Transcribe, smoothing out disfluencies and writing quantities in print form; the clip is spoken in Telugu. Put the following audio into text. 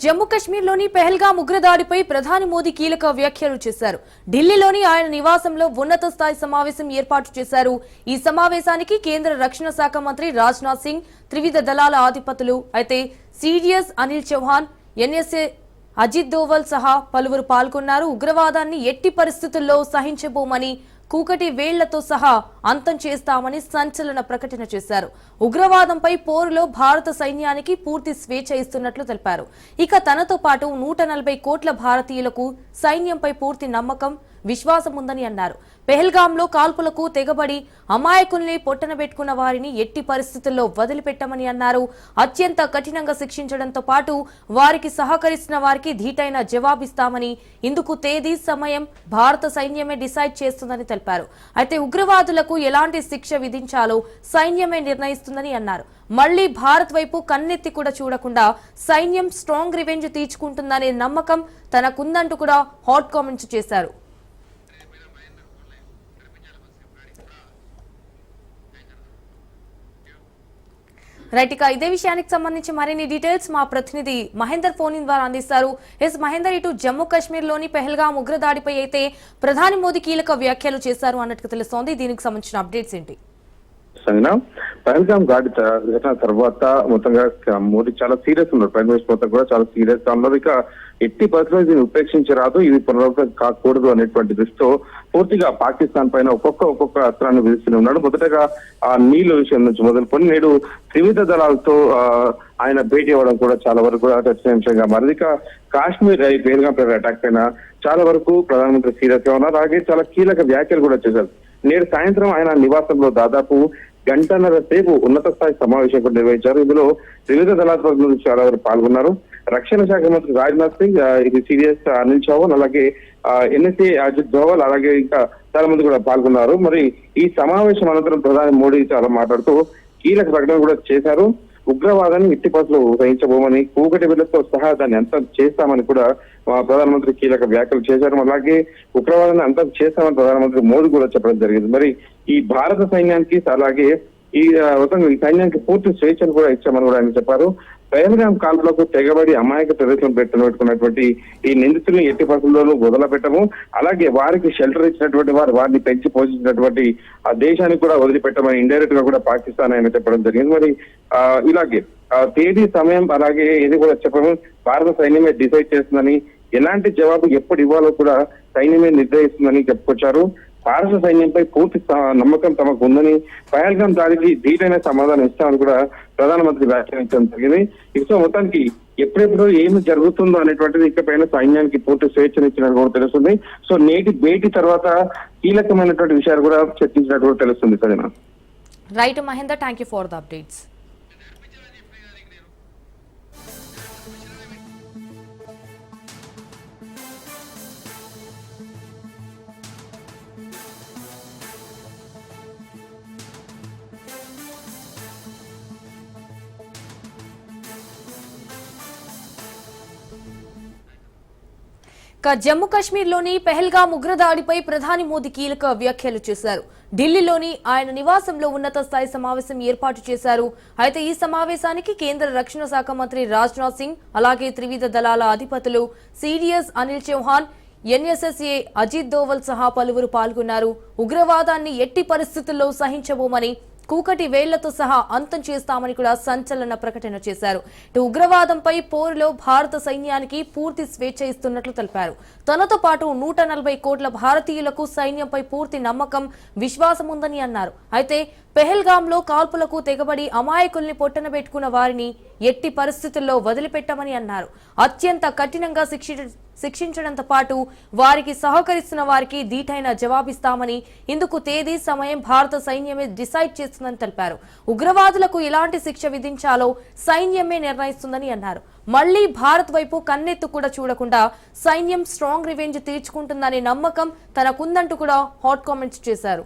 జమ్మూ కశ్మీర్లోని పెహల్గాం ఉగ్రదాడిపై ప్రధాని మోదీ కీలక వ్యాఖ్యలు చేశారు. ఢిల్లీలోని ఆయన నివాసంలో ఉన్నత స్థాయి సమావేశం ఏర్పాటు చేశారు. ఈ సమావేశానికి కేంద్ర రక్షణ శాఖ మంత్రి రాజ్నాథ్ సింగ్, త్రివిధ దళాల అధిపతులు అయితే సిడిఎస్ అనిల్ చౌహాన్, ఎన్ఎస్ఏ అజిత్ దోవల్ సహా పలువురు పాల్గొన్నారు. ఉగ్రవాదాన్ని ఎట్టి పరిస్థితుల్లో సహించబోమని, కూకటి వేళ్లతో సహా అంతం చేస్తామని సంచలన ప్రకటన చేశారు. ఉగ్రవాదంపై పోరులో భారత సైన్యానికి పూర్తి స్వేచ్ఛ ఇస్తున్నట్లు తెలిపారు. ఇక తనతో పాటు 140 కోట్ల భారతీయులకు సైన్యంపై పూర్తి నమ్మకం, విశ్వాసం ఉందని అన్నారు. పెహల్గాంలో కాల్పులకు తెగబడి అమాయకుల్ని పొట్టనబెట్టుకున్న వారిని ఎట్టి పరిస్థితుల్లో వదిలిపెట్టమని అన్నారు. అత్యంత కఠినంగా శిక్షించడంతో పాటు వారికి సహకరిస్తున్న వారికి ధీటైన జవాబిస్తామని, ఇందుకు తేదీ, సమయం భారత సైన్యమే డిసైడ్ చేస్తుందని తెలిపారు. అయితే ఉగ్రవాదులకు ఎలాంటి శిక్ష విధించాలో సైన్యమే నిర్ణయిస్తుందని అన్నారు. మళ్లీ భారత్ వైపు కన్నెత్తి కూడా చూడకుండా సైన్యం స్ట్రాంగ్ రివెంజ్ తీర్చుకుంటుందనే నమ్మకం తనకుందంటూ కూడా హాట్ కామెంట్స్ చేశారు. రైట్, ఇక ఇదే విషయానికి సంబంధించి మరిన్ని డీటెయిల్స్ మా ప్రతినిధి మహేందర్ ఫోన్ ద్వారా అందిస్తారు. మహేందర్, ఇటు జమ్మూ కాశ్మీర్ లోని పెహల్గాం ఉగ్రదాడిపై అయితే ప్రధాని మోదీ కీలక వ్యాఖ్యలు చేశారు అన్నట్టు తెలుస్తోంది. దీనికి సంబంధించిన అప్డేట్స్ ఏంటి? పహల్గాం ఘటన తర్వాత మొత్తంగా మోడీ చాలా సీరియస్ ఉన్నారు. ప్రైమ్ మినిస్టర్ మొత్తం కూడా చాలా సీరియస్ గా ఉన్నారు. ఇక ఎట్టి పరిస్థితుల్లో దీన్ని ఉపేక్షించరాదు, ఇది పునరావృతం కాకూడదు అనేటువంటి దృష్టితో పూర్తిగా పాకిస్తాన్ పైన ఒక్కొక్క అస్త్రాన్ని విధిస్తూనే ఉన్నాడు. మొదటగా ఆ నీళ్ల విషయం నుంచి మొదలుకొని నేడు త్రివిధ దళాలతో ఆయన భేటీ అవ్వడం కూడా చాలా వరకు కూడా చర్చనీయాంశంగా మారింది. ఇక కాశ్మీర్ పెహల్గాం అటాక్ పైన చాలా వరకు ప్రధానమంత్రి సీరియస్ గా ఉన్నారు. అలాగే చాలా కీలక వ్యాఖ్యలు కూడా చేశారు. నేడు సాయంత్రం ఆయన నివాసంలో దాదాపు గంటన్నర సేపు ఉన్నత స్థాయి సమావేశం కూడా నిర్వహించారు. ఇందులో వివిధ దళాల నుంచి చాలా వరకు పాల్గొన్నారు. రక్షణ శాఖ మంత్రి రాజ్నాథ్ సింగ్, ఇది సిడిఎస్ అనిల్ చౌహాన్, అలాగే ఎన్ఎస్ఏ అజిత్ దోవల్, అలాగే ఇంకా చాలా మంది కూడా పాల్గొన్నారు. మరి ఈ సమావేశం అనంతరం ప్రధాని మోడీ చాలా మాట్లాడుతూ కీలక ప్రకటన కూడా చేశారు. ఉగ్రవాదాన్ని ఎట్టి పరిస్థితుల్లో సహించబోమని, కూకటి బిడ్డతో సహా దాన్ని అంతం చేస్తామని కూడా ప్రధానమంత్రి కీలక వ్యాఖ్యలు చేశారు. అలాగే ఉగ్రవాదాన్ని అంతం చేస్తామని ప్రధానమంత్రి మోదీ కూడా చెప్పడం జరిగింది. మరి ఈ భారత సైన్యానికి అలాగే ఈ సైన్యానికి పూర్తి స్వేచ్ఛను కూడా ఇచ్చామని కూడా ఆయన చెప్పారు. పెహల్గాం కాల్పులకు తెగబడి అమాయక ప్రదేశం పెట్టుకున్నటువంటి ఈ నిందితుల్ని ఎట్టి పరిస్థితుల్లోనూ వదిలిపెట్టము, అలాగే వారికి షెల్టర్ ఇచ్చినటువంటి వారిని పెంచి పోషించినటువంటి ఆ దేశానికి కూడా వదిలిపెట్టమని ఇండైరెక్ట్ గా కూడా పాకిస్తాన్ ఆయన చెప్పడం జరిగింది. మరి ఇలాగే తేదీ, సమయం అలాగే ఇది కూడా చెప్పడం భారత సైన్యమే డిసైడ్ చేస్తుందని, ఎలాంటి జవాబు ఎప్పుడు ఇవ్వాలో కూడా సైన్యమే నిర్ణయిస్తుందని చెప్పుకొచ్చారు. భారత సైన్యంపై పూర్తి నమ్మకం తమకు ఉందని, పహల్గాం దాడికి ధీటైన సమాధానం ఇస్తామని కూడా ప్రధానమంత్రి వ్యాఖ్యానించడం జరిగింది. ఇక మొత్తానికి ఎప్పుడెప్పుడు ఏమి జరుగుతుందో అనేటువంటిది ఇకపైన సైన్యానికి పూర్తి స్వేచ్ఛనిచ్చినట్టు కూడా తెలుస్తుంది. సో నేటి భేటీ తర్వాత కీలకమైనటువంటి విషయాలు కూడా చర్చించినట్టు కూడా తెలుస్తుంది. సరేనా? Right Mahender, thank you for the updates. Jammu కాశ్మీర్లోని పెహల్గాం ఉగ్రదాడిపై ప్రధాని మోదీ కీలక వ్యాఖ్యలు చేశారు. ఢిల్లీలోని ఆయన నివాసంలో ఉన్నత స్థాయి సమావేశం ఏర్పాటు చేశారు. అయితే ఈ సమావేశానికి కేంద్ర రక్షణ శాఖ మంత్రి రాజ్నాథ్ సింగ్, అలాగే త్రివిధ దళాల అధిపతులు సిడిఎస్ అనిల్ చౌహాన్, ఎన్ఎస్ఏ అజిత్ దోవల్ సహా పలువురు పాల్గొన్నారు. ఉగ్రవాదాన్ని ఎట్టి పరిస్థితుల్లో సహించబోమని, కూకటి వేళ్లతో సహా అంతం చేస్తామని కూడా సంచలన ప్రకటన చేశారు. ఉగ్రవాదంపై పోరులో భారత సైన్యానికి పూర్తి స్వేచ్ఛ ఇస్తున్నట్లు తెలిపారు. తనతో పాటు 140 కోట్ల భారతీయులకు సైన్యంపై పూర్తి నమ్మకం, విశ్వాసం ఉందని అన్నారు. అయితే పెహల్గాంలో కాల్పులకు తెగబడి అమాయకుల్ని పొట్టనబెట్టుకున్న వారిని ఎట్టి పరిస్థితుల్లో వదిలిపెట్టమని అన్నారు. అత్యంత కఠినంగా శిక్షించడంతో పాటు వారికి సహకరిస్తున్న వారికి ధీటైన జవాబిస్తామని, ఇందుకు తేదీ, సమయం భారత సైన్యమే డిసైడ్ చేస్తుందని తెలిపారు. ఉగ్రవాదులకు ఎలాంటి శిక్ష విధించాలో సైన్యమే నిర్ణయిస్తుందని అన్నారు. మళ్లీ భారత్ వైపు కన్నెత్తు కూడా చూడకుండా సైన్యం స్ట్రాంగ్ రివెంజ్ తీర్చుకుంటుందనే నమ్మకం తనకుందంటూ కూడా హాట్ కామెంట్స్ చేశారు.